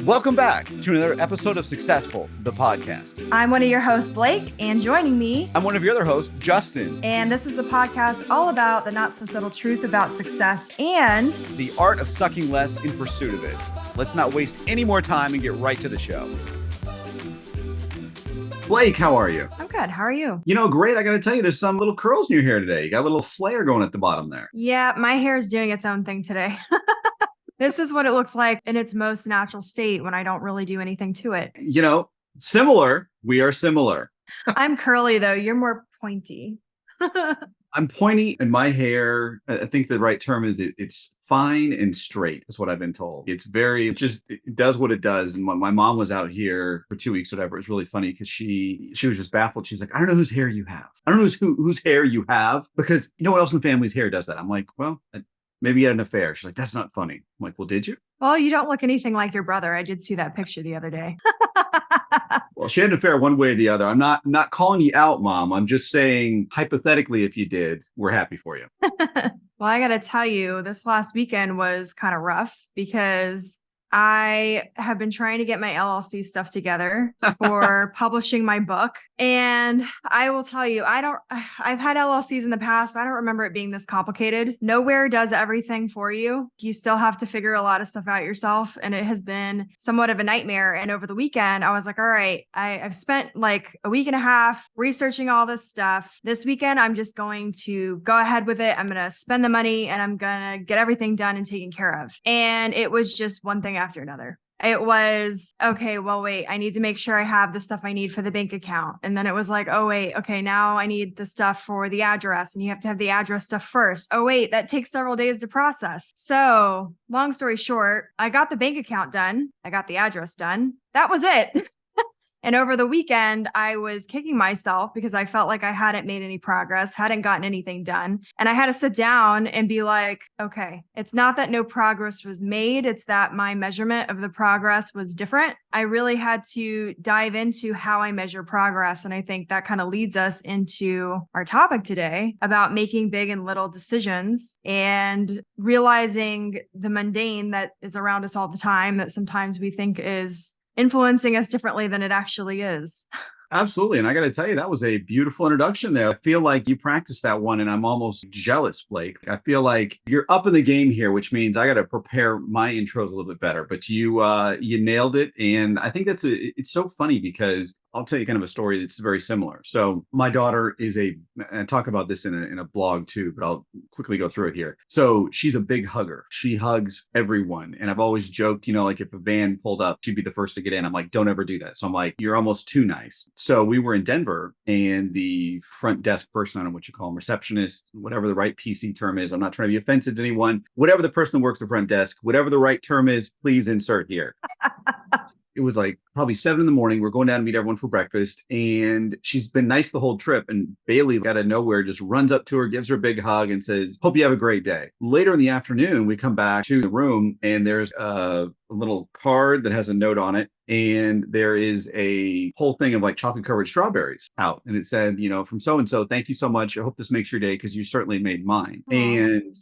Welcome back to another episode of Successful, the podcast. I'm one of your hosts, Blake, and joining me, I'm one of your other hosts, Justin. And this is the podcast all about the not so subtle truth about success and the art of sucking less in pursuit of it. Let's not waste any more time and get right to the show. Blake, how are you? I'm good. How are you? You know, great. I got to tell you, there's some little curls in your hair today. You got a little flare going at the bottom there. Yeah, my hair is doing its own thing today. This is what it looks like in its most natural state when I don't really do anything to it. You know, similar. We are similar. I'm curly, though. You're more pointy. I'm pointy and my hair, I think the right term is it's fine and straight is what I've been told. It does what it does. And when my mom was out here for 2 weeks, whatever, it was really funny because she was just baffled. She's like, I don't know whose hair you have. I don't know whose hair you have because no one else in the family's hair does that. I'm like, well, maybe you had an affair. She's like, that's not funny. I'm like, well, did you? Well, you don't look anything like your brother. I did see that picture the other day. Well, she had an affair one way or the other. I'm not calling you out, Mom. I'm just saying, hypothetically, if you did, we're happy for you. Well, I got to tell you, this last weekend was kind of rough because I have been trying to get my LLC stuff together for publishing my book. And I will tell you, I've had LLCs in the past, but I don't remember it being this complicated. Nowhere does everything for you. You still have to figure a lot of stuff out yourself. And it has been somewhat of a nightmare. And over the weekend, I was like, all right, I've spent like a week and a half researching all this stuff. This weekend, I'm just going to go ahead with it. I'm going to spend the money and I'm going to get everything done and taken care of. And it was just one thing after another. It was, okay, well, wait, I need to make sure I have the stuff I need for the bank account. And then it was like, oh, wait, okay, now I need the stuff for the address and you have to have the address stuff first. Oh, wait, that takes several days to process. So long story short, I got the bank account done. I got the address done. That was it. And over the weekend, I was kicking myself because I felt like I hadn't made any progress, hadn't gotten anything done. And I had to sit down and be like, okay, it's not that no progress was made. It's that my measurement of the progress was different. I really had to dive into how I measure progress. And I think that kind of leads us into our topic today about making big and little decisions and realizing the mundane that is around us all the time that sometimes we think is influencing us differently than it actually is. Absolutely. And I got to tell you, that was a beautiful introduction there. I feel like you practiced that one and I'm almost jealous, Blake. I feel like you're up in the game here, which means I got to prepare my intros a little bit better, but you nailed it. And I think it's so funny because I'll tell you kind of a story that's very similar. So my daughter I talk about this in a blog too, but I'll quickly go through it here. So she's a big hugger. She hugs everyone. And I've always joked, like if a van pulled up, she'd be the first to get in. I'm like, don't ever do that. So I'm like, you're almost too nice. So we were in Denver and the front desk person, I don't know what you call them, receptionist, whatever the right PC term is. I'm not trying to be offensive to anyone. Whatever the person that works the front desk, whatever the right term is, please insert here. It was like probably 7 a.m. We're going down to meet everyone for breakfast. And she's been nice the whole trip. And Bailey, out of nowhere, just runs up to her, gives her a big hug and says, hope you have a great day. Later in the afternoon, we come back to the room and there's a little card that has a note on it. And there is a whole thing of like chocolate covered strawberries out. And it said, from so-and-so, thank you so much. I hope this makes your day because you certainly made mine. Aww. And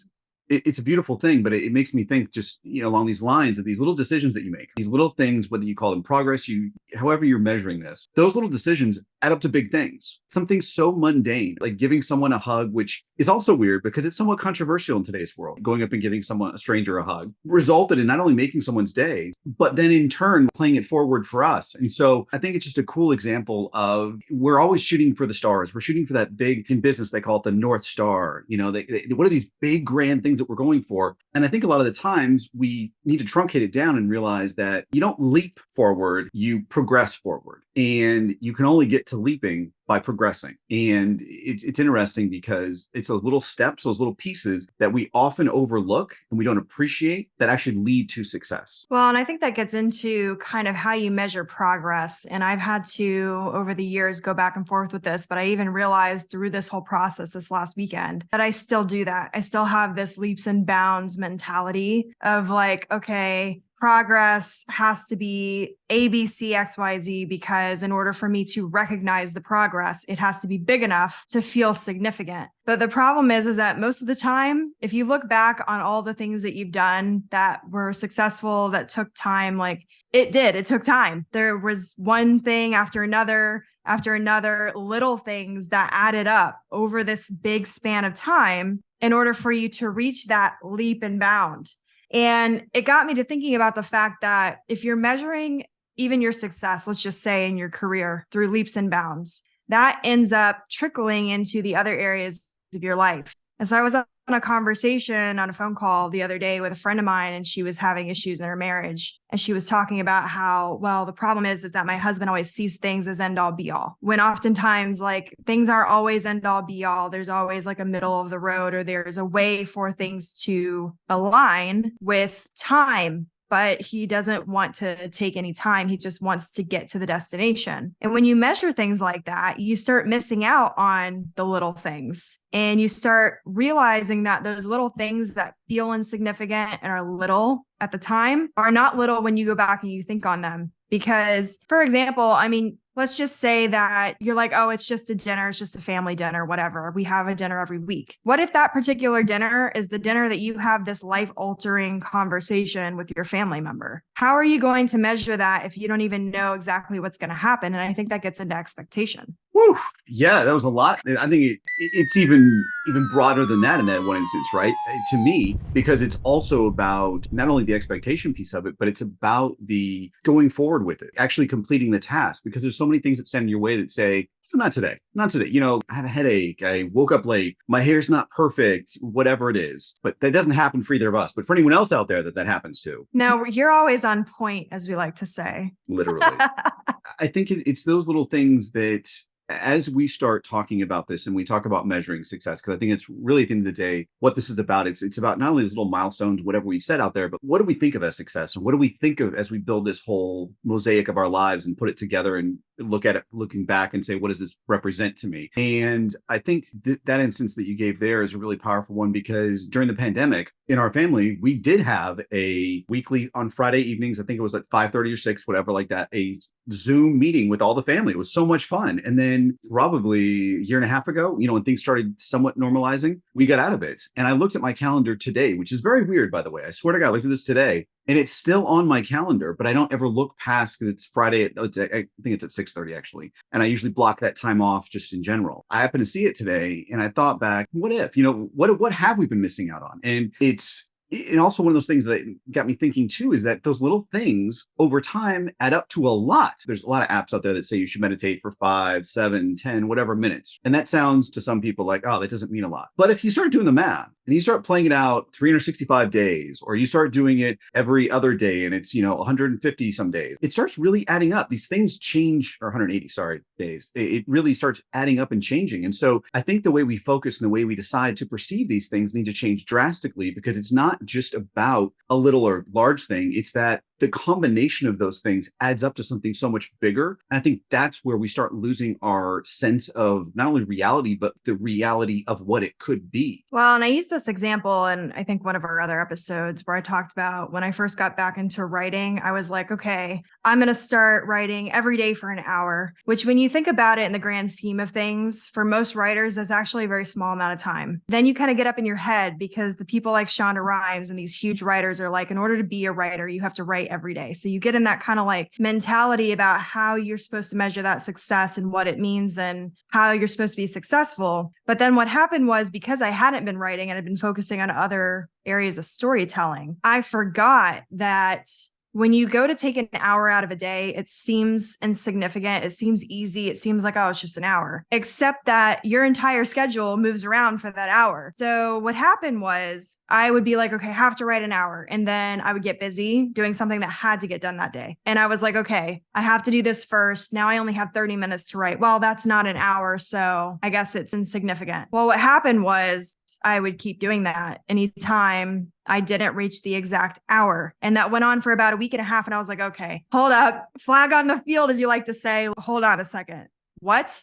it's a beautiful thing, but it makes me think just, along these lines of these little decisions that you make, these little things, whether you call them progress, however you're measuring this, those little decisions add up to big things. Something so mundane, like giving someone a hug, which is also weird because it's somewhat controversial in today's world. Going up and giving a stranger a hug resulted in not only making someone's day, but then in turn playing it forward for us. And so I think it's just a cool example of we're always shooting for the stars. We're shooting for that big, in business, they call it the North Star. What are these big, grand things that we're going for? And I think a lot of the times we need to truncate it down and realize that you don't leap forward, you progress forward. And you can only get to leaping by progressing. And it's interesting because it's those little steps, those little pieces that we often overlook and we don't appreciate that actually lead to success. Well, and I think that gets into kind of how you measure progress. And I've had to, over the years, go back and forth with this, but I even realized through this whole process this last weekend that I still do that. I still have this leaps and bounds mentality of like, okay, progress has to be A, B, C, X, Y, Z, because in order for me to recognize the progress, it has to be big enough to feel significant. But the problem is that most of the time, if you look back on all the things that you've done that were successful, that took time, like it took time. There was one thing after another little things that added up over this big span of time in order for you to reach that leap and bound. And it got me to thinking about the fact that if you're measuring even your success, let's just say in your career through leaps and bounds, that ends up trickling into the other areas of your life. And so I was on a conversation on a phone call the other day with a friend of mine, and she was having issues in her marriage. And she was talking about how, well, the problem is that my husband always sees things as end all be all, when oftentimes like things aren't always end all be all. There's always like a middle of the road, or there's a way for things to align with time. But he doesn't want to take any time. He just wants to get to the destination. And when you measure things like that, you start missing out on the little things. And you start realizing that those little things that feel insignificant and are little at the time are not little when you go back and you think on them. Because, for example, I mean, let's just say that you're like, oh, it's just a dinner. It's just a family dinner, whatever. We have a dinner every week. What if that particular dinner is the dinner that you have this life-altering conversation with your family member? How are you going to measure that if you don't even know exactly what's going to happen? And I think that gets into expectation. Woo. Yeah, that was a lot. I think it's even broader than that in that one instance, right? To me, because it's also about not only the expectation piece of it, but it's about the going forward with it, actually completing the task, because there's so many things that stand in your way that say, not today. You know, I have a headache. I woke up late. My hair's not perfect, whatever it is. But that doesn't happen for either of us. But for anyone else out there that happens to. No, you're always on point, as we like to say. Literally. I think it's those little things that, as we start talking about this and we talk about measuring success, because I think it's really at the end of the day, what this is about, it's about not only those little milestones, whatever we set out there, but what do we think of as success? And what do we think of as we build this whole mosaic of our lives and put it together and look at it, looking back and say, what does this represent to me? And I think that instance that you gave there is a really powerful one, because during the pandemic in our family, we did have a weekly on Friday evenings. I think it was like 5:30 or 6, whatever, like that, a Zoom meeting with all the family. It was so much fun. And then probably a year and a half ago, you know, when things started somewhat normalizing, we got out of it. And I looked at my calendar today, which is very weird, by the way. I swear to God, I looked at this today and it's still on my calendar, but I don't ever look past, because it's Friday. I think it's at 6:30 actually. And I usually block that time off just in general. I happened to see it today and I thought back, what if, you know, what have we been missing out on? And also one of those things that got me thinking too, is that those little things over time add up to a lot. There's a lot of apps out there that say you should meditate for 5, 7, 10, whatever minutes. And that sounds to some people like, oh, that doesn't mean a lot. But if you start doing the math and you start playing it out 365 days, or you start doing it every other day and it's, you know, 150 some days, it starts really adding up. These things change, or 180, days. It really starts adding up and changing. And so I think the way we focus and the way we decide to perceive these things need to change drastically, because it's not just about a little or large thing. It's that the combination of those things adds up to something so much bigger. And I think that's where we start losing our sense of not only reality, but the reality of what it could be. Well, and I use this example in, I think, one of our other episodes where I talked about when I first got back into writing, I was like, okay, I'm going to start writing every day for an hour, which when you think about it in the grand scheme of things, for most writers, that's actually a very small amount of time. Then you kind of get up in your head, because the people like Shonda Rhimes and these huge writers are like, in order to be a writer, you have to write every day. So you get in that kind of like mentality about how you're supposed to measure that success and what it means and how you're supposed to be successful. But then what happened was, because I hadn't been writing and I'd been focusing on other areas of storytelling, I forgot that when you go to take an hour out of a day, it seems insignificant. It seems easy. It seems like, oh, it's just an hour, except that your entire schedule moves around for that hour. So what happened was I would be like, okay, I have to write an hour. And then I would get busy doing something that had to get done that day. And I was like, okay, I have to do this first. Now I only have 30 minutes to write. Well, that's not an hour. So I guess it's insignificant. Well, what happened was I would keep doing that anytime I didn't reach the exact hour. And that went on for about a week and a half. And I was like, okay, hold up, flag on the field, as you like to say. Hold on a second. What?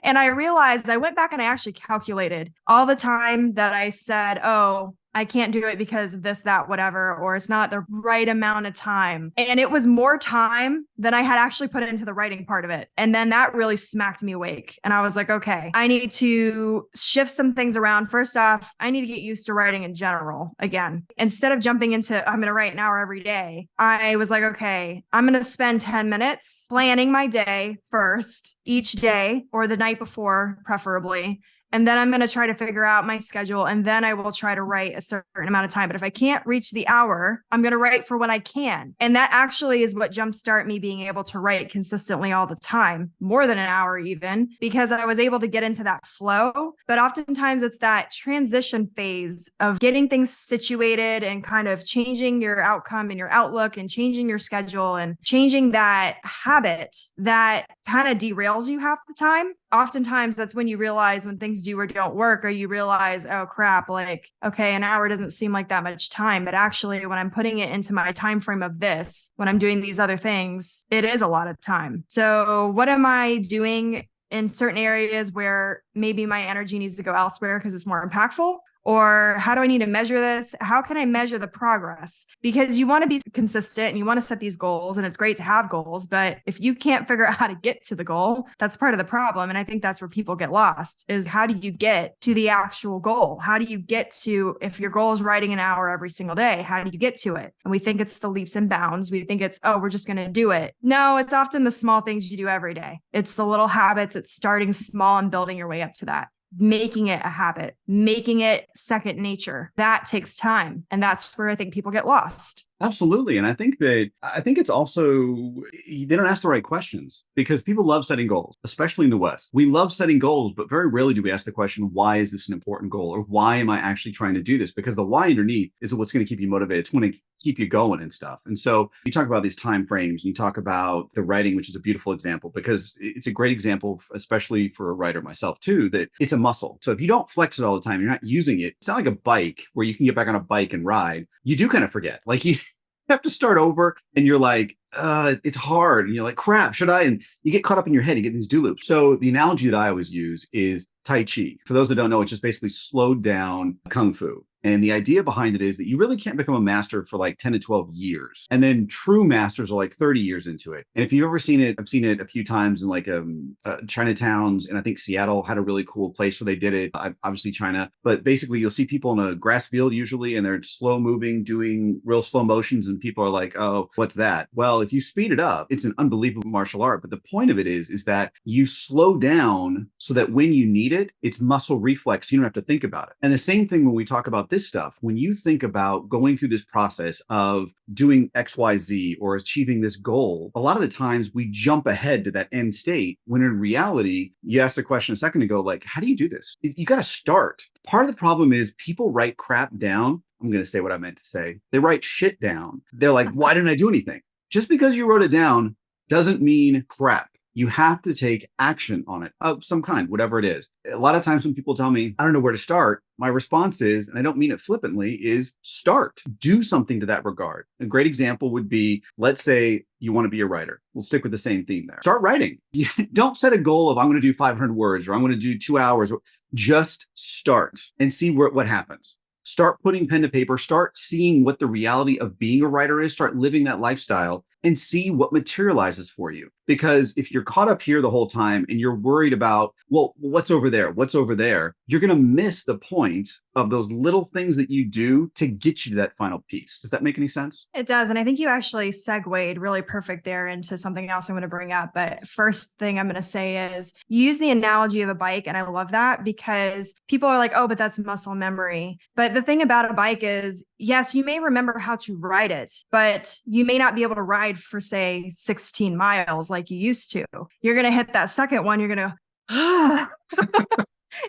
And I realized, I went back and I actually calculated all the time that I said, oh, I can't do it because of this, that, whatever, or it's not the right amount of time. And it was more time than I had actually put into the writing part of it. And then that really smacked me awake. And I was like, okay, I need to shift some things around. First off, I need to get used to writing in general again. Instead of jumping into, I'm going to write an hour every day, I was like, okay, I'm going to spend 10 minutes planning my day first, each day or the night before, preferably. And then I'm going to try to figure out my schedule. And then I will try to write a certain amount of time. But if I can't reach the hour, I'm going to write for when I can. And that actually is what jumpstart me being able to write consistently all the time, more than an hour even, because I was able to get into that flow. But oftentimes it's that transition phase of getting things situated and kind of changing your outcome and your outlook and changing your schedule and changing that habit that kind of derails you half the time. Oftentimes that's when you realize when things do or don't work, or you realize, oh crap, like, okay, an hour doesn't seem like that much time, but actually when I'm putting it into my time frame of this, when I'm doing these other things, it is a lot of time. So what am I doing in certain areas where maybe my energy needs to go elsewhere because it's more impactful? Or how do I need to measure this? How can I measure the progress? Because you want to be consistent and you want to set these goals, and it's great to have goals. But if you can't figure out how to get to the goal, that's part of the problem. And I think that's where people get lost, is how do you get to the actual goal? How do you get to, if your goal is writing an hour every single day, how do you get to it? And we think it's the leaps and bounds. We think it's, oh, we're just going to do it. No, it's often the small things you do every day. It's the little habits. It's starting small and building your way up to that. Making it a habit, making it second nature. That takes time. And that's where I think people get lost. Absolutely. And I think it's also, they don't ask the right questions, because people love setting goals, especially in the West. We love setting goals, but very rarely do we ask the question, why is this an important goal? Or why am I actually trying to do this? Because the why underneath is what's going to keep you motivated. It's going to keep you going and stuff. And so you talk about these time frames, and you talk about the writing, which is a beautiful example, because it's a great example, especially for a writer myself too, that it's a muscle. So if you don't flex it all the time, you're not using it. It's not like a bike where you can get back on a bike and ride. You do kind of forget. Like you have to start over, and you're like, it's hard. And you're like, crap, should I? And you get caught up in your head. You get these do loops. So the analogy that I always use is Tai Chi. For those that don't know, it's just basically slowed down Kung Fu. And the idea behind it is that you really can't become a master for like 10 to 12 years. And then true masters are like 30 years into it. And if you've ever seen it, I've seen it a few times in like Chinatowns. And I think Seattle had a really cool place where they did it. Obviously China. But basically you'll see people in a grass field usually, and they're slow moving, doing real slow motions. And people are like, oh, what's that? Well, if you speed it up, it's an unbelievable martial art. But the point of it is that you slow down so that when you need it, it's muscle reflex. You don't have to think about it. And the same thing when we talk about this stuff, when you think about going through this process of doing XYZ or achieving this goal, a lot of the times we jump ahead to that end state, when in reality, you asked a question a second ago, like, how do you do this? You got to start. Part of the problem is people write crap down. I'm going to say what I meant to say. They write shit down. They're like, why didn't I do anything? Just because you wrote it down doesn't mean crap. You have to take action on it of some kind, whatever it is. A lot of times when people tell me, I don't know where to start, my response is, and I don't mean it flippantly, is start. Do something to that regard. A great example would be, let's say you want to be a writer. We'll stick with the same theme there. Start writing. Don't set a goal of, I'm going to do 500 words or I'm going to do 2 hours. Just start and see what happens. Start putting pen to paper. Start seeing what the reality of being a writer is. Start living that lifestyle and see what materializes for you. Because if you're caught up here the whole time and you're worried about, well, what's over there? What's over there? You're going to miss the point of those little things that you do to get you to that final piece. Does that make any sense? It does. And I think you actually segued really perfect there into something else I'm going to bring up. But first thing I'm going to say is you use the analogy of a bike. And I love that because people are like, oh, but that's muscle memory. But the thing about a bike is, yes, you may remember how to ride it, but you may not be able to ride for, say, 16 miles like you used to. You're going to hit that second one. You're going to,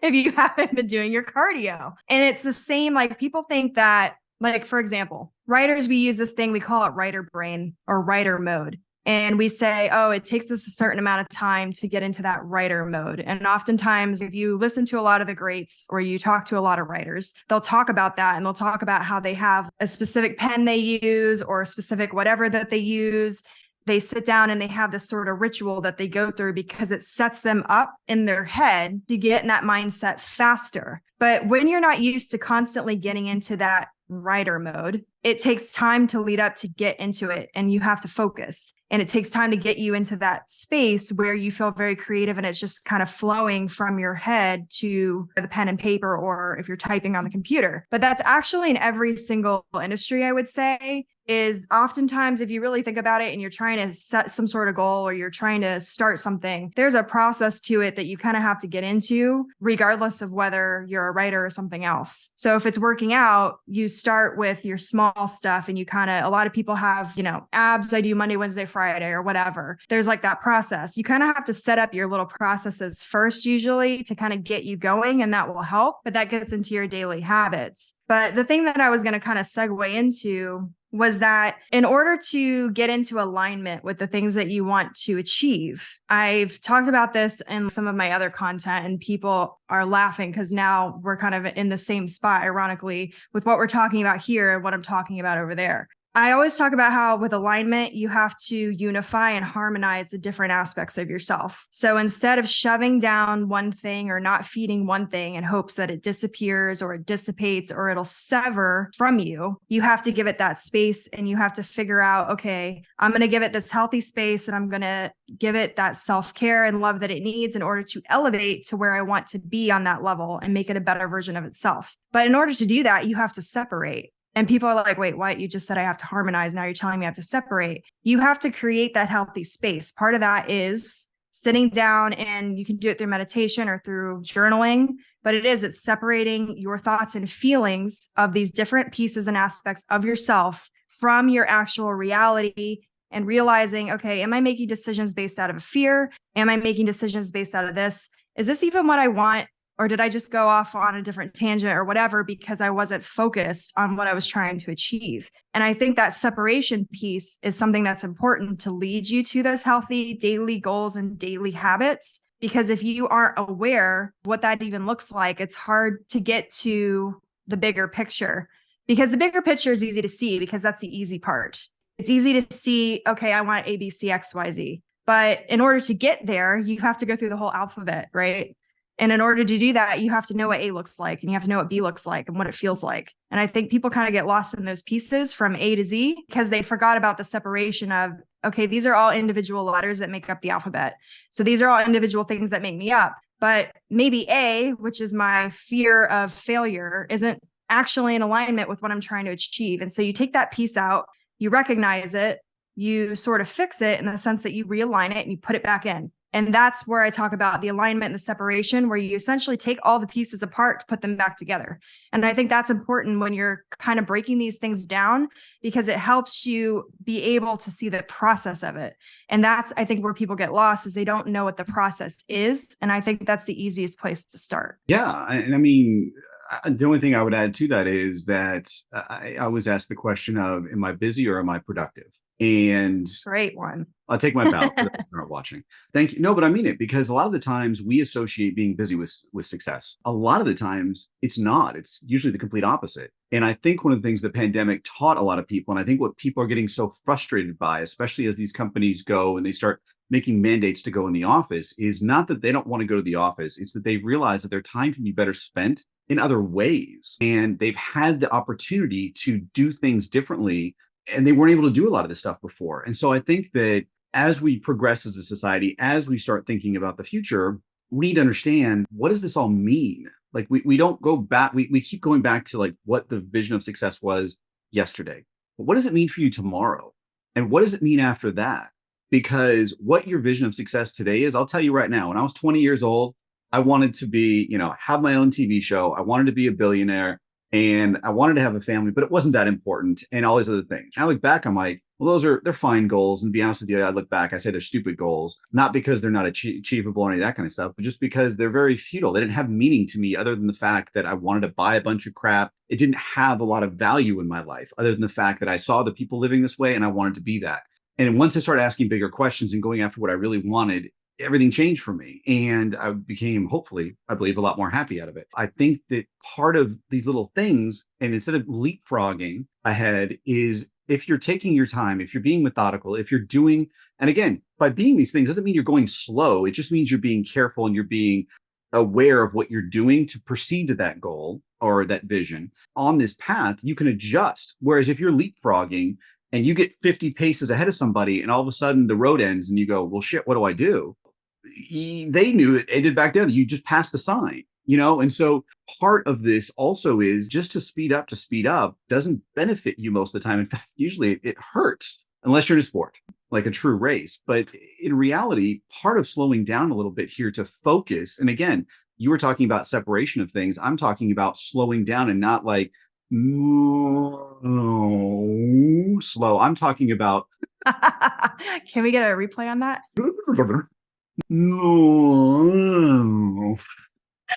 if you haven't been doing your cardio. And it's the same, like people think that, like, for example, writers, we use this thing, we call it writer brain or writer mode. And we say, oh, it takes us a certain amount of time to get into that writer mode. And oftentimes, if you listen to a lot of the greats or you talk to a lot of writers, they'll talk about that, and they'll talk about how they have a specific pen they use or a specific whatever that they use. They sit down and they have this sort of ritual that they go through because it sets them up in their head to get in that mindset faster. But when you're not used to constantly getting into that writer mode, it takes time to lead up to get into it, and you have to focus. And it takes time to get you into that space where you feel very creative and it's just kind of flowing from your head to the pen and paper, or if you're typing on the computer. But that's actually in every single industry, I would say. Is oftentimes, if you really think about it and you're trying to set some sort of goal or you're trying to start something, there's a process to it that you kind of have to get into, regardless of whether you're a writer or something else. So if it's working out, you start with your small stuff, and you kind of, a lot of people have, abs, I do Monday, Wednesday, Friday, or whatever. There's like that process. You kind of have to set up your little processes first, usually, to kind of get you going, and that will help, but that gets into your daily habits. But the thing that I was going to kind of segue into was that in order to get into alignment with the things that you want to achieve, I've talked about this in some of my other content, and people are laughing because now we're kind of in the same spot, ironically, with what we're talking about here and what I'm talking about over there. I always talk about how with alignment, you have to unify and harmonize the different aspects of yourself. So instead of shoving down one thing or not feeding one thing in hopes that it disappears or it dissipates or it'll sever from you, you have to give it that space, and you have to figure out, okay, I'm going to give it this healthy space, and I'm going to give it that self-care and love that it needs in order to elevate to where I want to be on that level and make it a better version of itself. But in order to do that, you have to separate. And people are like, wait, what? You just said I have to harmonize. Now you're telling me I have to separate. You have to create that healthy space. Part of that is sitting down, and you can do it through meditation or through journaling, but it's separating your thoughts and feelings of these different pieces and aspects of yourself from your actual reality, and realizing, okay, am I making decisions based out of fear? Am I making decisions based out of this? Is this even what I want? Or did I just go off on a different tangent or whatever because I wasn't focused on what I was trying to achieve? And I think that separation piece is something that's important to lead you to those healthy daily goals and daily habits. Because if you aren't aware what that even looks like, it's hard to get to the bigger picture. Because the bigger picture is easy to see, because that's the easy part. It's easy to see, okay, I want A, B, C, X, Y, Z. But in order to get there, you have to go through the whole alphabet, right? And in order to do that, you have to know what A looks like, and you have to know what B looks like and what it feels like. And I think people kind of get lost in those pieces from A to Z because they forgot about the separation of, okay, these are all individual letters that make up the alphabet. So these are all individual things that make me up. But maybe A, which is my fear of failure, isn't actually in alignment with what I'm trying to achieve. And so you take that piece out, you recognize it, you sort of fix it in the sense that you realign it and you put it back in. And that's where I talk about the alignment and the separation, where you essentially take all the pieces apart to put them back together. And I think that's important when you're kind of breaking these things down, because it helps you be able to see the process of it. And that's, I think, where people get lost, is they don't know what the process is. And I think that's the easiest place to start. Yeah. And I mean, the only thing I would add to that is that I always ask the question of, am I busy or am I productive? And great one. I'll take my bow for those who aren't watching. Thank you. No, but I mean it, because a lot of the times we associate being busy with success. A lot of the times it's not. It's usually the complete opposite. And I think one of the things the pandemic taught a lot of people, and I think what people are getting so frustrated by, especially as these companies go and they start making mandates to go in the office, is not that they don't want to go to the office. It's that they realize that their time can be better spent in other ways. And they've had the opportunity to do things differently, and they weren't able to do a lot of this stuff before. And so I think that as we progress as a society, as we start thinking about the future, we need to understand, what does this all mean? Like we don't go back. We keep going back to like what the vision of success was yesterday. But what does it mean for you tomorrow? And what does it mean after that? Because what your vision of success today is, I'll tell you right now, when I was 20 years old, I wanted to be, have my own TV show. I wanted to be a billionaire. And I wanted to have a family, but it wasn't that important, and all these other things. I look back, I'm like, well, they're fine goals. And to be honest with you, I look back, I say they're stupid goals, not because they're not achievable or any of that kind of stuff, but just because they're very futile. They didn't have meaning to me other than the fact that I wanted to buy a bunch of crap. It didn't have a lot of value in my life other than the fact that I saw the people living this way and I wanted to be that. And once I started asking bigger questions and going after what I really wanted, everything changed for me. And I became, hopefully, I believe, a lot more happy out of it. I think that part of these little things, and instead of leapfrogging ahead, is if you're taking your time, if you're being methodical, if you're doing, and again, by being these things doesn't mean you're going slow. It just means you're being careful and you're being aware of what you're doing to proceed to that goal or that vision on this path, you can adjust. Whereas if you're leapfrogging and you get 50 paces ahead of somebody and all of a sudden the road ends and you go, well, shit, what do I do? They knew it ended back there. You just passed the sign, And so part of this also is just to speed up doesn't benefit you most of the time. In fact, usually it hurts unless you're in a sport, like a true race. But in reality, part of slowing down a little bit here to focus. And again, you were talking about separation of things. I'm talking about slowing down and not like slow. I'm talking about. Can we get a replay on that? No.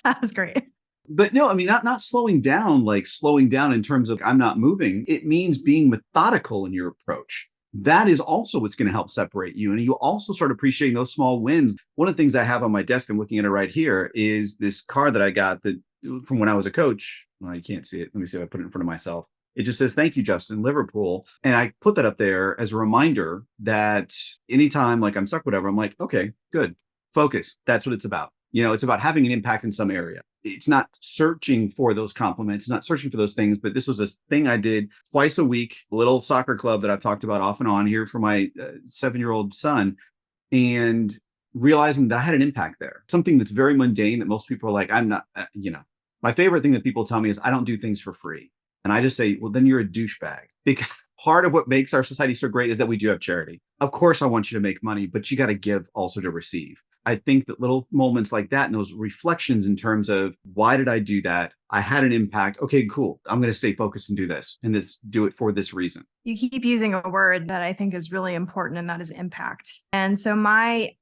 That was great. But no, I mean, not slowing down, like slowing down in terms of I'm not moving. It means being methodical in your approach. That is also what's going to help separate you. And you also start appreciating those small wins. One of the things I have on my desk, I'm looking at it right here, is this card that I got from when I was a coach. Well, you can't see it. Let me see if I put it in front of myself. It just says, "Thank you, Justin, Liverpool." And I put that up there as a reminder that anytime like I'm stuck, whatever, I'm like, okay, good. Focus. That's what it's about. It's about having an impact in some area. It's not searching for those compliments, not searching for those things, but this was a thing I did twice a week, a little soccer club that I've talked about off and on here for my 7-year-old son, and realizing that I had an impact there. Something that's very mundane that most people are like, I'm not, my favorite thing that people tell me is I don't do things for free. And I just say, well, then you're a douchebag. Because part of what makes our society so great is that we do have charity. Of course, I want you to make money, but you got to give also to receive. I think that little moments like that and those reflections in terms of why did I do that? I had an impact. Okay, cool. I'm going to stay focused and do this and do it for this reason. You keep using a word that I think is really important, and that is impact. And so my,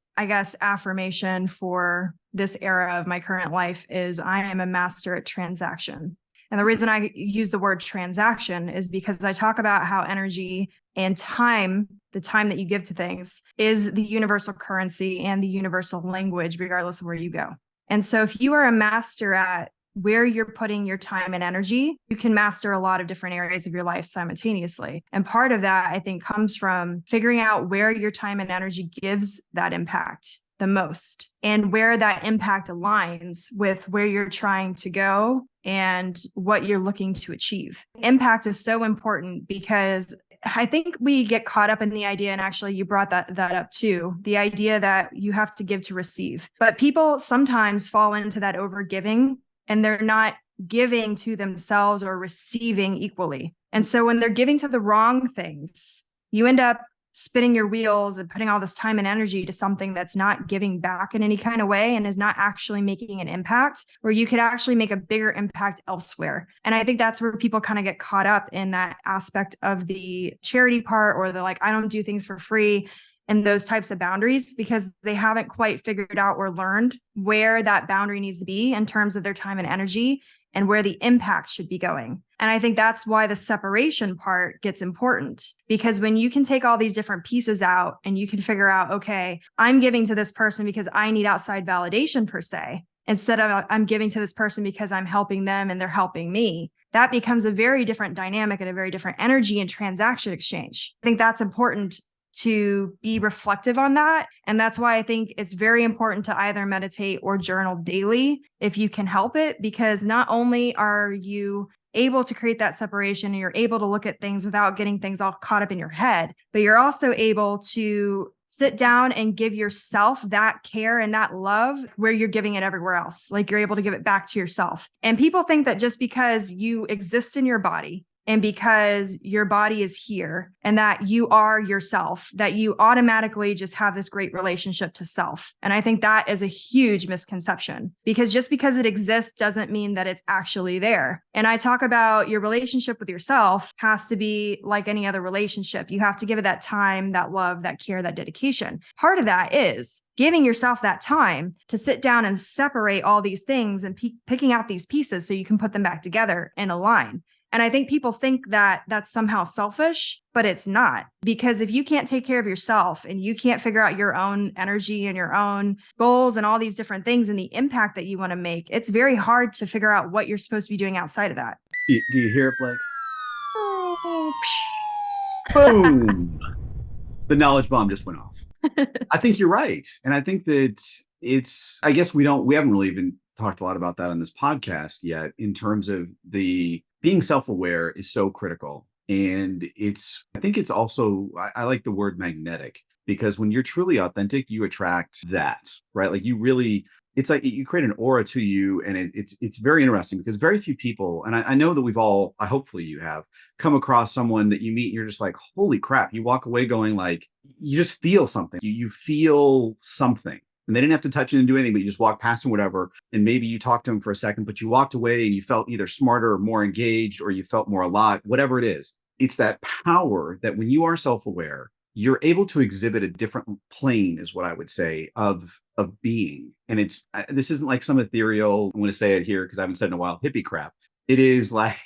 affirmation for this era of my current life is I am a master at transaction. And the reason I use the word transaction is because I talk about how energy and time, the time that you give to things, is the universal currency and the universal language, regardless of where you go. And so if you are a master at where you're putting your time and energy, you can master a lot of different areas of your life simultaneously. And part of that, I think, comes from figuring out where your time and energy gives that impact the most and where that impact aligns with where you're trying to go and what you're looking to achieve. Impact is so important because I think we get caught up in the idea, and actually you brought that up too, the idea that you have to give to receive. But people sometimes fall into that overgiving and they're not giving to themselves or receiving equally. And so when they're giving to the wrong things, you end up spinning your wheels and putting all this time and energy to something that's not giving back in any kind of way and is not actually making an impact, where you could actually make a bigger impact elsewhere. And I think that's where people kind of get caught up in that aspect of the charity part, or the like, I don't do things for free, and those types of boundaries, because they haven't quite figured out or learned where that boundary needs to be in terms of their time and energy and where the impact should be going. And I think that's why the separation part gets important, because when you can take all these different pieces out and you can figure out, okay, I'm giving to this person because I need outside validation per se, instead of I'm giving to this person because I'm helping them and they're helping me, that becomes a very different dynamic and a very different energy and transaction exchange. I think that's important to be reflective on that. And that's why I think it's very important to either meditate or journal daily if you can help it, because not only are you able to create that separation and you're able to look at things without getting things all caught up in your head, but you're also able to sit down and give yourself that care and that love where you're giving it everywhere else. Like you're able to give it back to yourself. And people think that just because you exist in your body and because your body is here and that you are yourself, that you automatically just have this great relationship to self. And I think that is a huge misconception, because just because it exists doesn't mean that it's actually there. And I talk about your relationship with yourself has to be like any other relationship. You have to give it that time, that love, that care, that dedication. Part of that is giving yourself that time to sit down and separate all these things and picking out these pieces so you can put them back together and align. And I think people think that that's somehow selfish, but it's not. Because if you can't take care of yourself and you can't figure out your own energy and your own goals and all these different things and the impact that you want to make, it's very hard to figure out what you're supposed to be doing outside of that. Do you hear it, Blake? Boom! The knowledge bomb just went off. I think you're right. And I think that I guess we haven't really even talked a lot about that on this podcast yet in terms of the being self-aware is so critical. And I think it's also, I like the word magnetic, because when you're truly authentic, you attract that, right? Like you really, it's like you create an aura to you. And it's very interesting because very few people, and I know that we've all, hopefully you have come across someone that you meet and you're just like, holy crap, you walk away going like, you just feel something. You feel something. And they didn't have to touch it and do anything, but you just walk past them, whatever. And maybe you talked to them for a second, but you walked away and you felt either smarter or more engaged, or you felt more alive, whatever it is. It's that power that when you are self-aware, you're able to exhibit a different plane, is what I would say, of being. And this isn't like some ethereal, I'm going to say it here because I haven't said it in a while, hippie crap. It is like,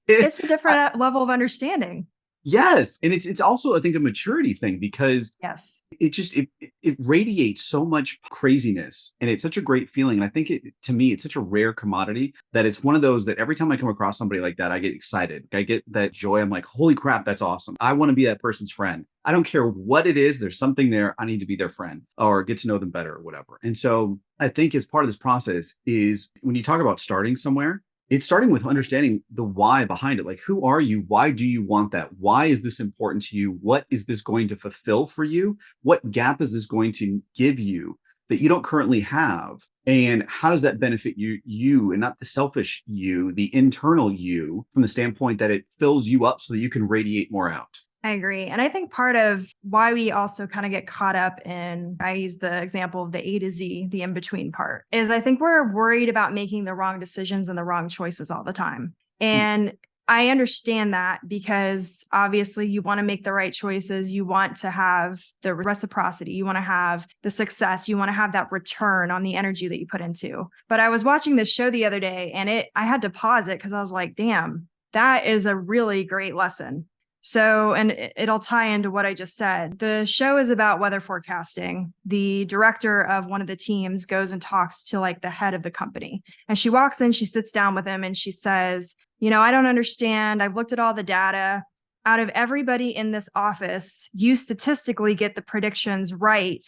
it's a different level of understanding. Yes. And it's also, I think, a maturity thing, because yes, it radiates so much craziness, and it's such a great feeling. And I think to me, it's such a rare commodity that it's one of those that every time I come across somebody like that, I get excited. I get that joy. I'm like, holy crap, that's awesome. I want to be that person's friend. I don't care what it is. There's something there. I need to be their friend or get to know them better or whatever. And so I think as part of this process is when you talk about starting somewhere, it's starting with understanding the why behind it. Like, who are you? Why do you want that? Why is this important to you? What is this going to fulfill for you? What gap is this going to give you that you don't currently have? And how does that benefit you and not the selfish you, the internal you, from the standpoint that it fills you up so that you can radiate more out? I agree. And I think part of why we also kind of get caught up in, I use the example of the A to Z, the in-between part, is I think we're worried about making the wrong decisions and the wrong choices all the time. And I understand that, because obviously you want to make the right choices. You want to have the reciprocity. You want to have the success. You want to have that return on the energy that you put into. But I was watching this show the other day and I had to pause it because I was like, damn, that is a really great lesson. So, and it'll tie into what I just said. The show is about weather forecasting. The director of one of the teams goes and talks to like the head of the company. And she walks in, she sits down with him and she says, I don't understand. I've looked at all the data. Out of everybody in this office, you statistically get the predictions right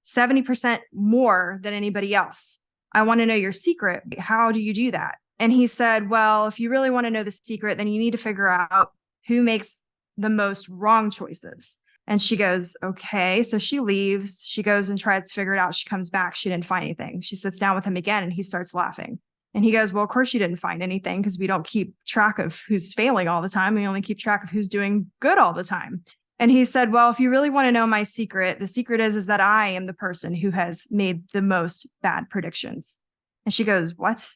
70% more than anybody else. I want to know your secret. How do you do that? And he said, well, if you really want to know the secret, then you need to figure out who makes the most wrong choices. And she goes, okay. So she leaves. She goes and tries to figure it out. She comes back. She didn't find anything. She sits down with him again and he starts laughing. And he goes, well, of course you didn't find anything, because we don't keep track of who's failing all the time. We only keep track of who's doing good all the time. And he said, well, if you really want to know my secret, the secret is that I am the person who has made the most bad predictions. And she goes, what?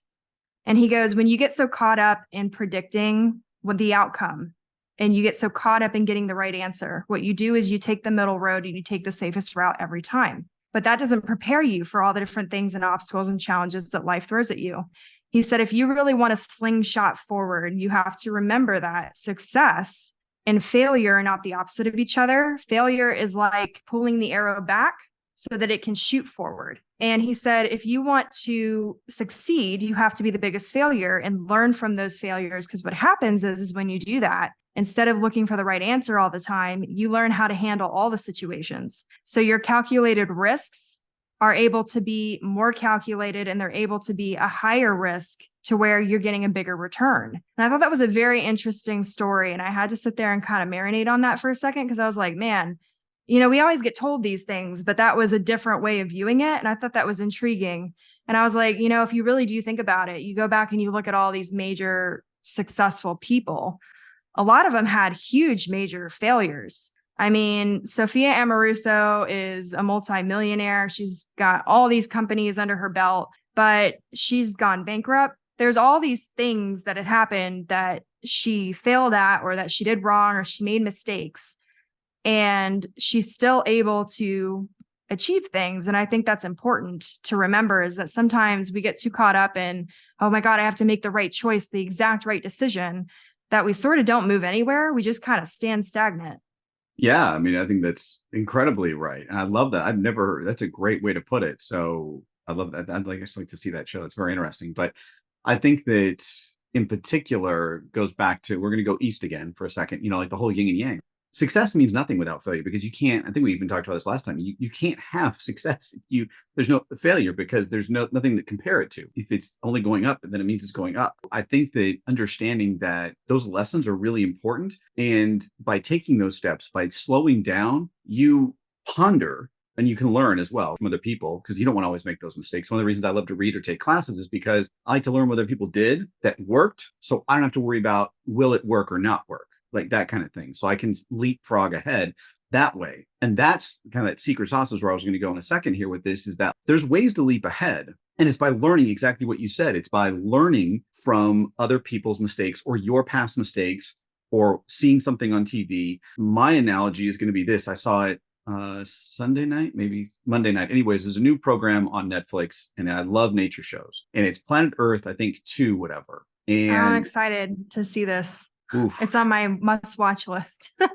And he goes, when you get so caught up in predicting what the outcome, and you get so caught up in getting the right answer, what you do is you take the middle road and you take the safest route every time. But that doesn't prepare you for all the different things and obstacles and challenges that life throws at you. He said, if you really want to slingshot forward, you have to remember that success and failure are not the opposite of each other. Failure is like pulling the arrow back so that it can shoot forward. And he said, if you want to succeed, you have to be the biggest failure and learn from those failures. Because what happens is when you do that, instead of looking for the right answer all the time, you learn how to handle all the situations. So your calculated risks are able to be more calculated, and they're able to be a higher risk to where you're getting a bigger return. And I thought that was a very interesting story. And I had to sit there and kind of marinate on that for a second, because I was like, man, we always get told these things, but that was a different way of viewing it. And I thought that was intriguing. And I was like, if you really do think about it, you go back and you look at all these major successful people, a lot of them had huge major failures. I mean, Sophia Amoruso is a multimillionaire. She's got all these companies under her belt, but she's gone bankrupt. There's all these things that had happened that she failed at, or that she did wrong, or she made mistakes. And she's still able to achieve things. And I think that's important to remember, is that sometimes we get too caught up in, oh my God, I have to make the right choice, the exact right decision, that we sort of don't move anywhere. We just kind of stand stagnant. Yeah. I mean, I think that's incredibly right. And I love that. That's a great way to put it. So I love that. I'd like to see that show. It's very interesting. But I think that in particular goes back to, we're going to go east again for a second, like the whole yin and yang. success means nothing without failure, because you can't, I think we even talked about this last time. You can't have success if there's no failure, because there's nothing to compare it to. If it's only going up, then it means it's going up. I think that understanding that those lessons are really important. And by taking those steps, by slowing down, you ponder and you can learn as well from other people, because you don't want to always make those mistakes. One of the reasons I love to read or take classes is because I like to learn what other people did that worked. So I don't have to worry about, will it work or not work? Like that kind of thing. So I can leapfrog ahead that way. And that's kind of that secret sauce is where I was going to go in a second here with this, is that there's ways to leap ahead. And it's by learning exactly what you said. It's by learning from other people's mistakes or your past mistakes or seeing something on TV. My analogy is going to be this. I saw it Sunday night, maybe Monday night. Anyways, there's a new program on Netflix, and I love nature shows. And it's Planet Earth, I think 2, whatever. And I'm excited to see this. Oof. It's on my must-watch list. All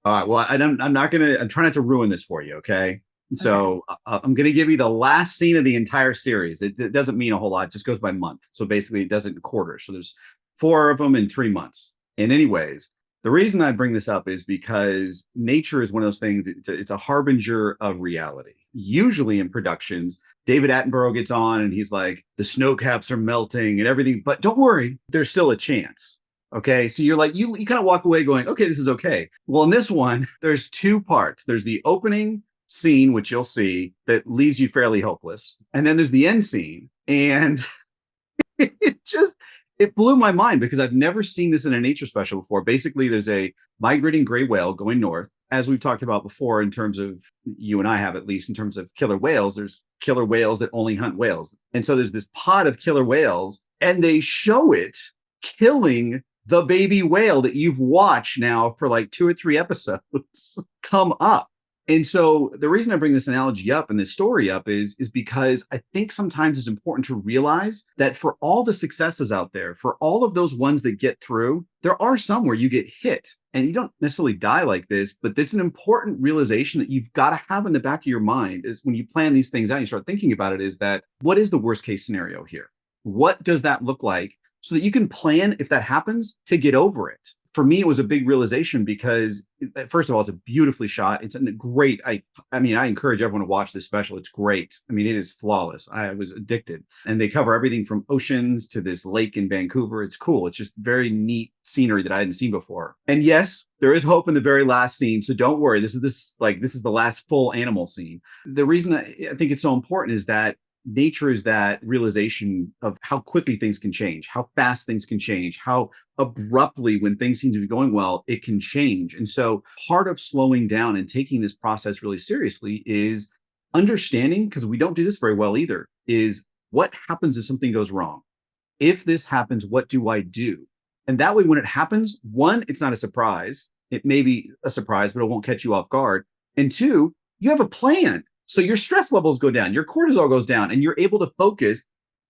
right. Well, I'm trying not to ruin this for you. Okay. So I'm going to give you the last scene of the entire series. It doesn't mean a whole lot. It just goes by month. So basically it does it in quarters. So there's 4 of them in 3 months. And anyways, the reason I bring this up is because nature is one of those things. It's a harbinger of reality. Usually in productions, David Attenborough gets on and he's like, the snow caps are melting and everything, but don't worry, there's still a chance. Okay. So you're like, you kind of walk away going, okay, this is okay. Well, in this one, there's 2 parts. There's the opening scene, which you'll see, that leaves you fairly hopeless. And then there's the end scene. And it blew my mind, because I've never seen this in a nature special before. Basically, there's a migrating gray whale going north. As we've talked about before, in terms of, you and I have, at least in terms of killer whales, there's killer whales that only hunt whales. And so there's this pod of killer whales, and they show it killing the baby whale that you've watched now for like 2 or 3 episodes come up. And so the reason I bring this analogy up and this story up is because I think sometimes it's important to realize that for all the successes out there, for all of those ones that get through, there are some where you get hit and you don't necessarily die like this, but it's an important realization that you've got to have in the back of your mind is when you plan these things out, you start thinking about it, is that what is the worst case scenario here? What does that look like? So that you can plan, if that happens, to get over it. For me, it was a big realization because, first of all, it's a beautifully shot. It's a great, I encourage everyone to watch this special. It's great. I mean, it is flawless. I was addicted. And they cover everything from oceans to this lake in Vancouver. It's cool. It's just very neat scenery that I hadn't seen before. And yes, there is hope in the very last scene. So don't worry. This is the last full animal scene. The reason I think it's so important is that nature is that realization of how quickly things can change, how fast things can change, how abruptly, when things seem to be going well, it can change. And so part of slowing down and taking this process really seriously is understanding, because we don't do this very well either, is what happens if something goes wrong? If this happens, what do I do? And that way, when it happens, 1, it's not a surprise. It may be a surprise, but it won't catch you off guard. And 2, you have a plan. So your stress levels go down, your cortisol goes down, and you're able to focus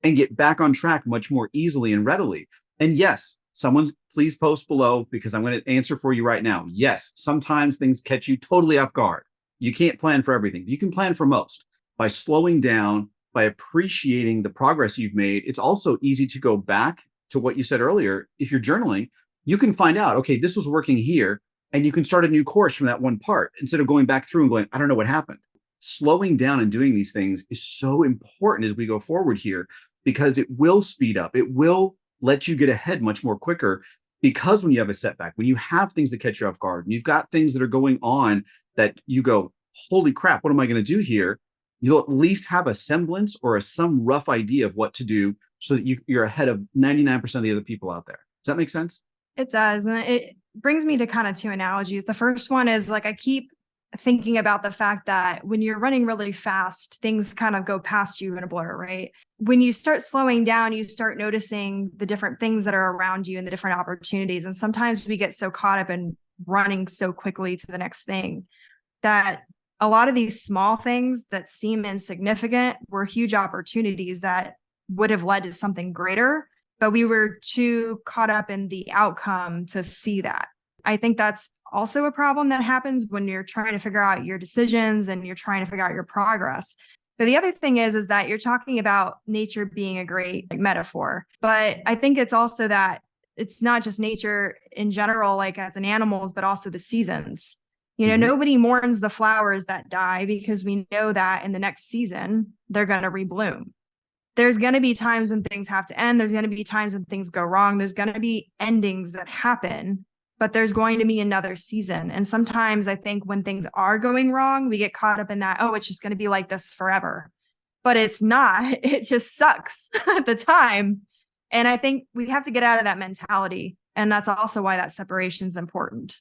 and get back on track much more easily and readily. And yes, someone please post below, because I'm going to answer for you right now. Yes, sometimes things catch you totally off guard. You can't plan for everything. You can plan for most. By slowing down, by appreciating the progress you've made, it's also easy to go back to what you said earlier. If you're journaling, you can find out, okay, this was working here, and you can start a new course from that one part instead of going back through and going, I don't know what happened. Slowing down and doing these things is so important as we go forward here, because it will speed up. It will let you get ahead much more quicker, because when you have a setback, when you have things that catch you off guard, and you've got things that are going on that you go, holy crap, what am I going to do here? You'll at least have a semblance or some rough idea of what to do, so that you're ahead of 99% of the other people out there. Does that make sense? It does. And it brings me to kind of 2 analogies. The first one is, like, I keep thinking about the fact that when you're running really fast, things kind of go past you in a blur, right? When you start slowing down, you start noticing the different things that are around you and the different opportunities. And sometimes we get so caught up in running so quickly to the next thing that a lot of these small things that seem insignificant were huge opportunities that would have led to something greater, but we were too caught up in the outcome to see that. I think that's also a problem that happens when you're trying to figure out your decisions and you're trying to figure out your progress. But the other thing is that you're talking about nature being a great metaphor. But I think it's also that it's not just nature in general, like as in animals, but also the seasons. Mhm. Nobody mourns the flowers that die because we know that in the next season, they're going to rebloom. There's going to be times when things have to end. There's going to be times when things go wrong. There's going to be endings that happen, but there's going to be another season. And sometimes I think when things are going wrong, we get caught up in that, oh, it's just going to be like this forever. But it's not. It just sucks at the time. And I think we have to get out of that mentality. And that's also why that separation is important.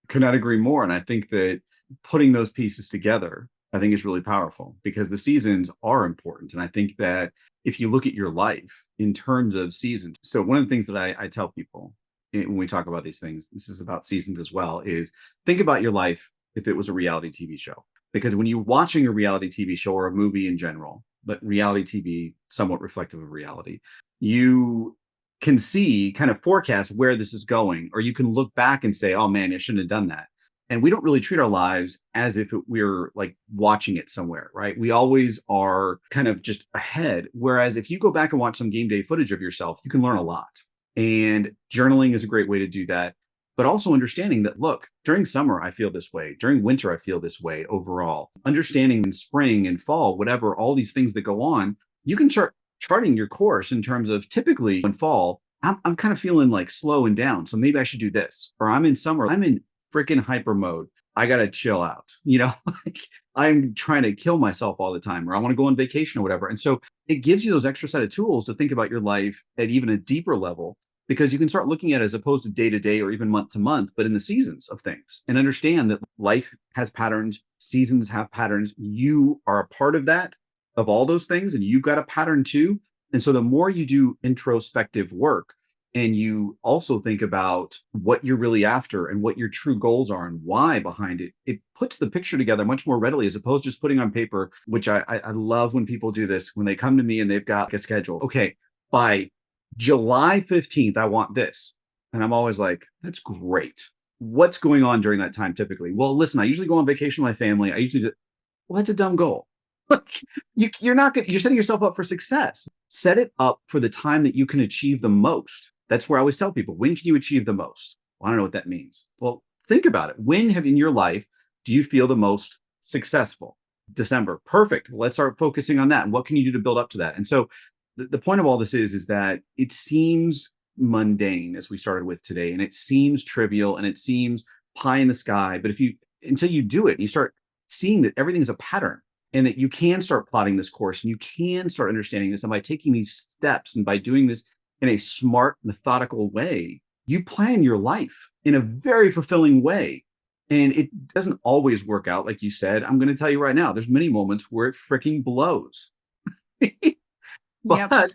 Could not agree more. And I think that putting those pieces together, I think is really powerful because the seasons are important. And I think that if you look at your life in terms of seasons, so one of the things that I tell people when we talk about these things, this is about seasons as well, is think about your life if it was a reality TV show. Because when you're watching a reality TV show or a movie in general, but reality TV, somewhat reflective of reality, you can see, kind of forecast where this is going, or you can look back and say, oh man, I shouldn't have done that. And we don't really treat our lives as if we're like watching it somewhere, right? We always are kind of just ahead. Whereas if you go back and watch some game day footage of yourself, you can learn a lot. And journaling is a great way to do that. But also understanding that, look, during summer, I feel this way. During winter, I feel this way overall. Understanding in spring and fall, whatever, all these things that go on, you can start charting your course in terms of typically in fall, I'm kind of feeling like slowing down. So maybe I should do this. Or I'm in summer, I'm in freaking hyper mode. I got to chill out. Like I'm trying to kill myself all the time, or I want to go on vacation or whatever. And so it gives you those extra set of tools to think about your life at even a deeper level, because you can start looking at it as opposed to day to day or even month to month, but in the seasons of things, and understand that life has patterns, seasons have patterns. You are a part of that, of all those things, and you've got a pattern too. And so the more you do introspective work, and you also think about what you're really after and what your true goals are and why behind it, it puts the picture together much more readily, as opposed to just putting on paper, which I love when people do this, when they come to me and they've got a schedule. Okay, by July 15th, I want this. And I'm always like, that's great. What's going on during that time typically? Well, listen, I usually go on vacation with my family. I usually do. Well, that's a dumb goal. You're not good. You're setting yourself up for success. Set it up for the time that you can achieve the most. That's where I always tell people, when can you achieve the most? Well, I don't know what that means. Well, think about it. When have in your life do you feel the most successful? December. Perfect. Let's start focusing on that. And what can you do to build up to that? And so the point of all this is that it seems mundane, as we started with today, and it seems trivial and it seems pie in the sky. But until you do it, and you start seeing that everything's a pattern, and that you can start plotting this course, and you can start understanding this, and by taking these steps and by doing this in a smart, methodical way, you plan your life in a very fulfilling way. And it doesn't always work out, like you said. I'm going to tell you right now, there's many moments where it freaking blows. But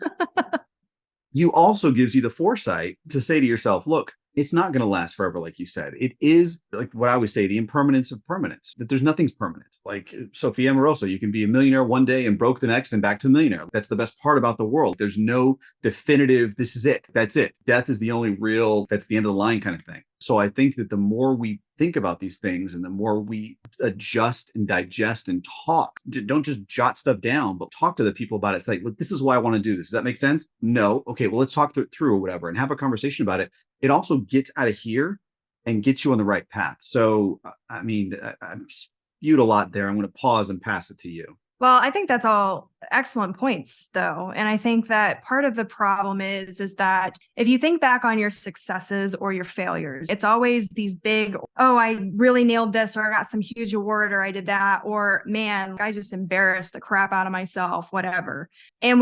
you also gives you the foresight to say to yourself, look, it's not going to last forever, like you said. It is, like what I always say, the impermanence of permanence, that there's nothing's permanent. Like Sophia Amoroso, you can be a millionaire one day and broke the next and back to a millionaire. That's the best part about the world. There's no definitive, this is it, that's it. Death is the only real, that's the end of the line kind of thing. So I think that the more we think about these things and the more we adjust and digest and talk, don't just jot stuff down, but talk to the people about it. It's like, look, this is why I want to do this. Does that make sense? No. Okay, well, let's talk through or whatever and have a conversation about it. It also gets out of here and gets you on the right path. So, I mean, I've spewed a lot there. I'm going to pause and pass it to you. Well, I think that's all excellent points, though. And I think that part of the problem is that if you think back on your successes or your failures, it's always these big, oh, I really nailed this, or I got some huge award, or I did that, or man, I just embarrassed the crap out of myself, whatever. And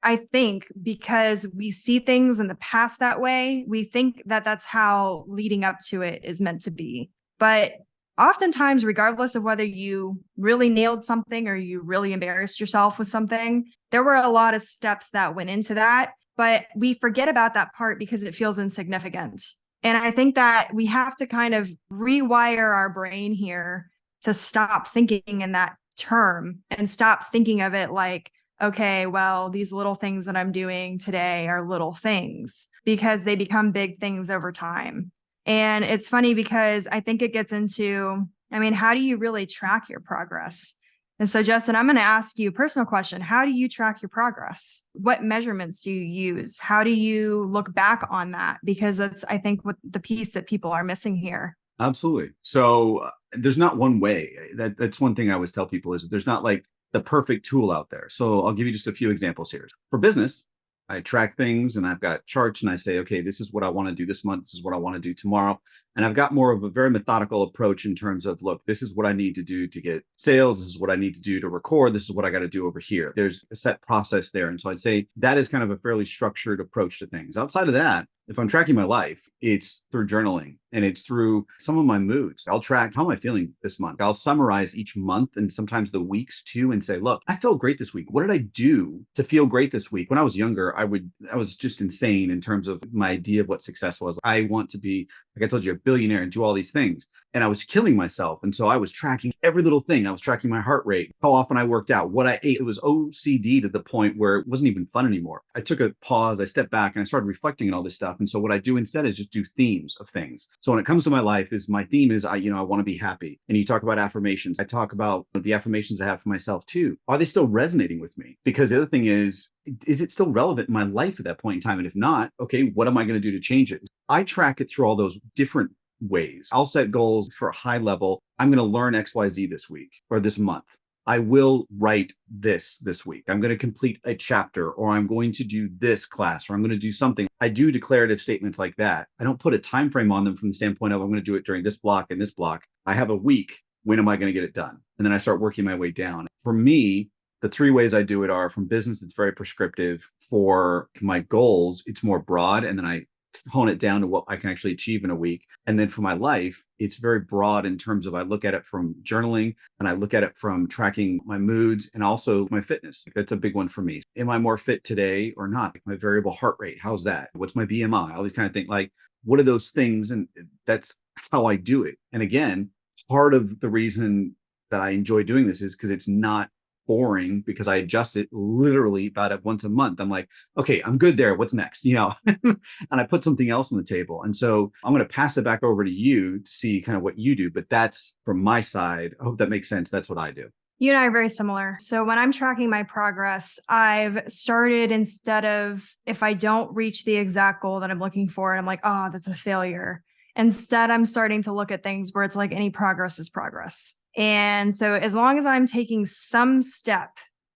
I think because we see things in the past that way, we think that that's how leading up to it is meant to be. But oftentimes, regardless of whether you really nailed something or you really embarrassed yourself with something, there were a lot of steps that went into that, but we forget about that part because it feels insignificant. And I think that we have to kind of rewire our brain here to stop thinking in that term and stop thinking of it like, okay, well, these little things that I'm doing today are little things, because they become big things over time. And it's funny because I think it gets into, I mean, how do you really track your progress? And so, Justin, I'm going to ask you a personal question. How do you track your progress? What measurements do you use? How do you look back on that? Because that's, I think, what the piece that people are missing here. Absolutely. So there's not one way. That's one thing I always tell people is there's not like the perfect tool out there. So I'll give you just a few examples here. For business, I track things and I've got charts and I say, okay, this is what I want to do this month. This is what I want to do tomorrow. And I've got more of a very methodical approach in terms of, look, this is what I need to do to get sales. This is what I need to do to record. This is what I got to do over here. There's a set process there. And so I'd say that is kind of a fairly structured approach to things. Outside of that, if I'm tracking my life, it's through journaling and it's through some of my moods. I'll track how am I feeling this month. I'll summarize each month and sometimes the weeks too and say, look, I felt great this week. What did I do to feel great this week? When I was younger, I was just insane in terms of my idea of what success was. I want to be, like I told you, a billionaire and do all these things. And I was killing myself. And so I was tracking every little thing. I was tracking my heart rate, how often I worked out, what I ate. It was OCD to the point where it wasn't even fun anymore. I took a pause, I stepped back and I started reflecting on all this stuff. And so what I do instead is just do themes of things. So when it comes to my life, is my theme is I want to be happy. And you talk about affirmations. I talk about the affirmations I have for myself too. Are they still resonating with me? Because the other thing is it still relevant in my life at that point in time? And if not, okay, what am I going to do to change it? I track it through all those different ways. I'll set goals for a high level. I'm going to learn XYZ this week or this month. I will write this week. I'm going to complete a chapter, or I'm going to do this class, or I'm going to do something. I do declarative statements like that. I don't put a time frame on them from the standpoint of I'm going to do it during this block and this block. I have a week. When am I going to get it done? And then I start working my way down. For me, the three ways I do it are from business, it's very prescriptive. For my goals, it's more broad. And then I hone it down to what I can actually achieve in a week. And then for my life, it's very broad in terms of I look at it from journaling and I look at it from tracking my moods and also my fitness. That's a big one for me. Am I more fit today or not? My variable heart rate, how's that? What's my BMI? All these kind of things. Like, what are those things? And that's how I do it. And again, part of the reason that I enjoy doing this is because it's not boring, because I adjust it literally about once a month. I'm like, okay, I'm good there. What's next? And I put something else on the table. And so I'm going to pass it back over to you to see kind of what you do. But that's from my side. I hope that makes sense. That's what I do. You and I are very similar. So when I'm tracking my progress, I've started, instead of if I don't reach the exact goal that I'm looking for, and I'm like, oh, that's a failure. Instead, I'm starting to look at things where it's like any progress is progress. And so as long as I'm taking some step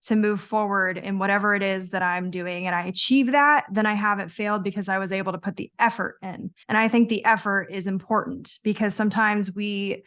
to move forward in whatever it is that I'm doing and I achieve that, then I haven't failed because I was able to put the effort in. And I think the effort is important because sometimes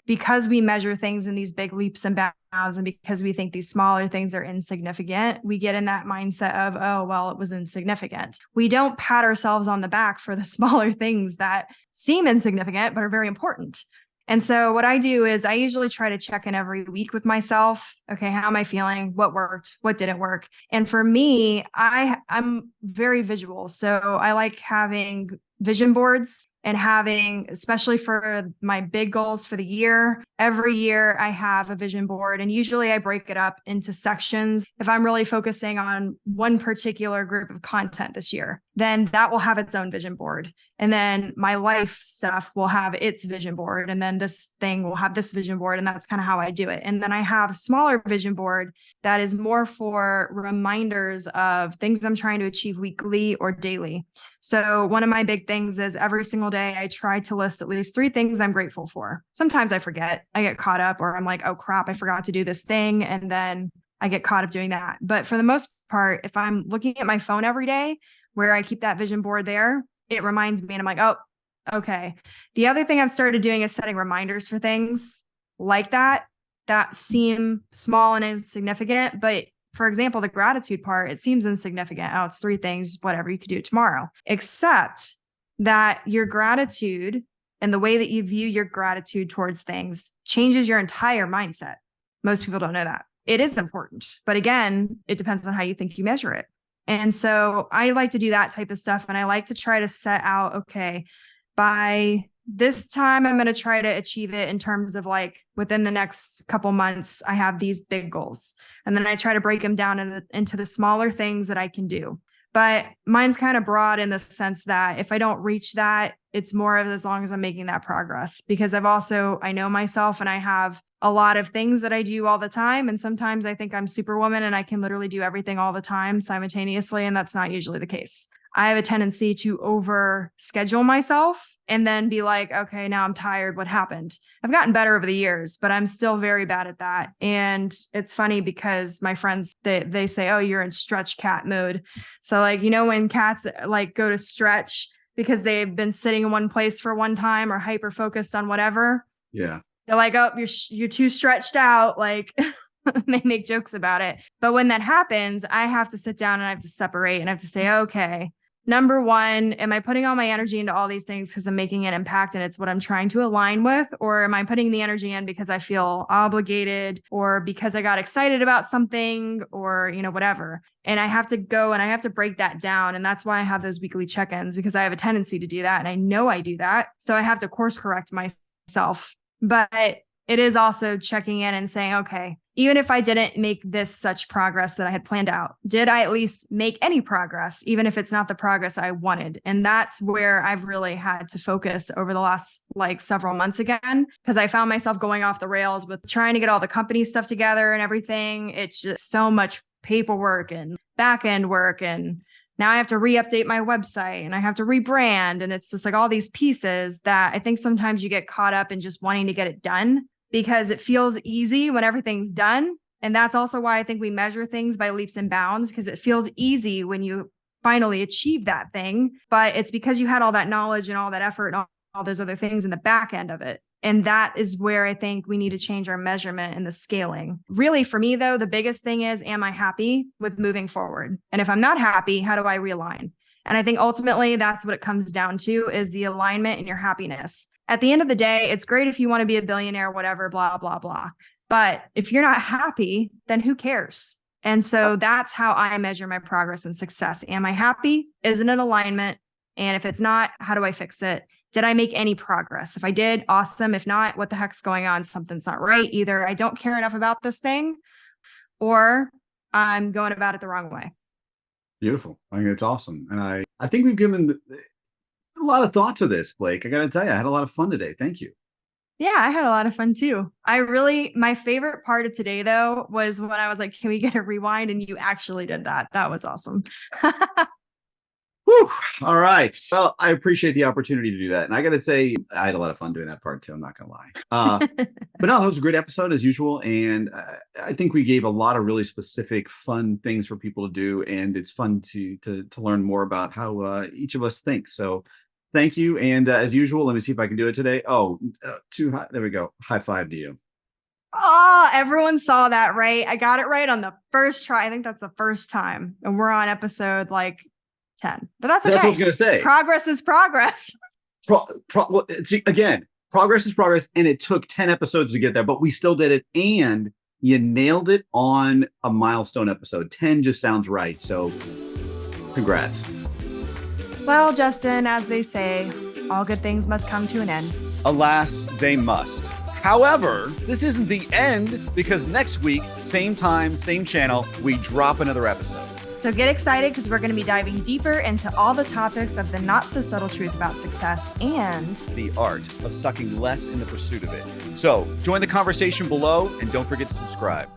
because we measure things in these big leaps and bounds, and because we think these smaller things are insignificant, we get in that mindset of, oh, well, it was insignificant. We don't pat ourselves on the back for the smaller things that seem insignificant, but are very important. And so what I do is I usually try to check in every week with myself. Okay, how am I feeling? What worked? What didn't work? And for me, I'm very visual. So I like having vision boards and having, especially for my big goals for the year, every year I have a vision board, and usually I break it up into sections. If I'm really focusing on one particular group of content this year, then that will have its own vision board. And then my life stuff will have its vision board. And then this thing will have this vision board. And that's kind of how I do it. And then I have a smaller vision board that is more for reminders of things I'm trying to achieve weekly or daily. So one of my big things is every single day, I try to list at least 3 things I'm grateful for. Sometimes I forget, I get caught up, or I'm like, oh crap, I forgot to do this thing. And then I get caught up doing that. But for the most part, if I'm looking at my phone every day where I keep that vision board there, it reminds me and I'm like, oh, okay. The other thing I've started doing is setting reminders for things like that seem small and insignificant, but for example, the gratitude part, it seems insignificant. Oh, it's 3 things, whatever, you could do it tomorrow. Except that your gratitude and the way that you view your gratitude towards things changes your entire mindset. Most people don't know that. It is important. But again, it depends on how you think you measure it. And so I like to do that type of stuff. And I like to try to set out, okay, by this time, I'm going to try to achieve it in terms of like within the next couple months, I have these big goals. And then I try to break them down into the smaller things that I can do. But mine's kind of broad in the sense that if I don't reach that, it's more of as long as I'm making that progress, because I know myself and I have a lot of things that I do all the time. And sometimes I think I'm Superwoman and I can literally do everything all the time simultaneously. And that's not usually the case. I have a tendency to over schedule myself and then be like, okay, now I'm tired. What happened? I've gotten better over the years, but I'm still very bad at that. And it's funny because my friends, they say, oh, you're in stretch cat mode. So like, when cats like go to stretch because they've been sitting in one place for one time or hyper focused on whatever. Yeah. They're like, oh, you're too stretched out. Like they make jokes about it. But when that happens, I have to sit down and I have to separate and I have to say, okay, number one, am I putting all my energy into all these things because I'm making an impact and it's what I'm trying to align with? Or am I putting the energy in because I feel obligated or because I got excited about something or, whatever? And I have to go and I have to break that down. And that's why I have those weekly check-ins, because I have a tendency to do that. And I know I do that. So I have to course correct myself. But it is also checking in and saying, okay, even if I didn't make this such progress that I had planned out, did I at least make any progress, even if it's not the progress I wanted? And that's where I've really had to focus over the last several months again, because I found myself going off the rails with trying to get all the company stuff together and everything. It's just so much paperwork and back end work. And now I have to re-update my website and I have to rebrand. And it's just like all these pieces that I think sometimes you get caught up in just wanting to get it done because it feels easy when everything's done. And that's also why I think we measure things by leaps and bounds, because it feels easy when you finally achieve that thing. But it's because you had all that knowledge and all that effort and all those other things in the back end of it. And that is where I think we need to change our measurement and the scaling. Really, for me, though, the biggest thing is, am I happy with moving forward? And if I'm not happy, how do I realign? And I think ultimately that's what it comes down to, is the alignment and your happiness. At the end of the day, it's great if you want to be a billionaire, whatever, blah, blah, blah. But if you're not happy, then who cares? And so that's how I measure my progress and success. Am I happy? Is it in alignment? And if it's not, how do I fix it? Did I make any progress? If I did, awesome. If not, what the heck's going on? Something's not right. Either I don't care enough about this thing or I'm going about it the wrong way. Beautiful. I think it's awesome. And I think we've given a lot of thought to this, Blake. I got to tell you, I had a lot of fun today. Thank you. Yeah, I had a lot of fun too. My favorite part of today though, was when I was like, can we get a rewind? And you actually did that. That was awesome. Whew. All right. Well, I appreciate the opportunity to do that. And I got to say, I had a lot of fun doing that part too. I'm not going to lie. But no, that was a great episode as usual. And I think we gave a lot of really specific, fun things for people to do. And it's fun to learn more about how each of us think. So thank you. And as usual, let me see if I can do it today. Oh, too high. There we go. High five to you. Oh, everyone saw that, right? I got it right on the first try. I think that's the first time. And we're on episode 10, but that's okay. That's what I was going to say. Progress is progress. Again, progress is progress. And it took 10 episodes to get there, but we still did it. And you nailed it on a milestone episode. 10 just sounds right. So congrats. Well, Justin, as they say, all good things must come to an end. Alas, they must. However, this isn't the end, because next week, same time, same channel, we drop another episode. So get excited, because we're going to be diving deeper into all the topics of the not so subtle truth about success and the art of sucking less in the pursuit of it. So join the conversation below and don't forget to subscribe.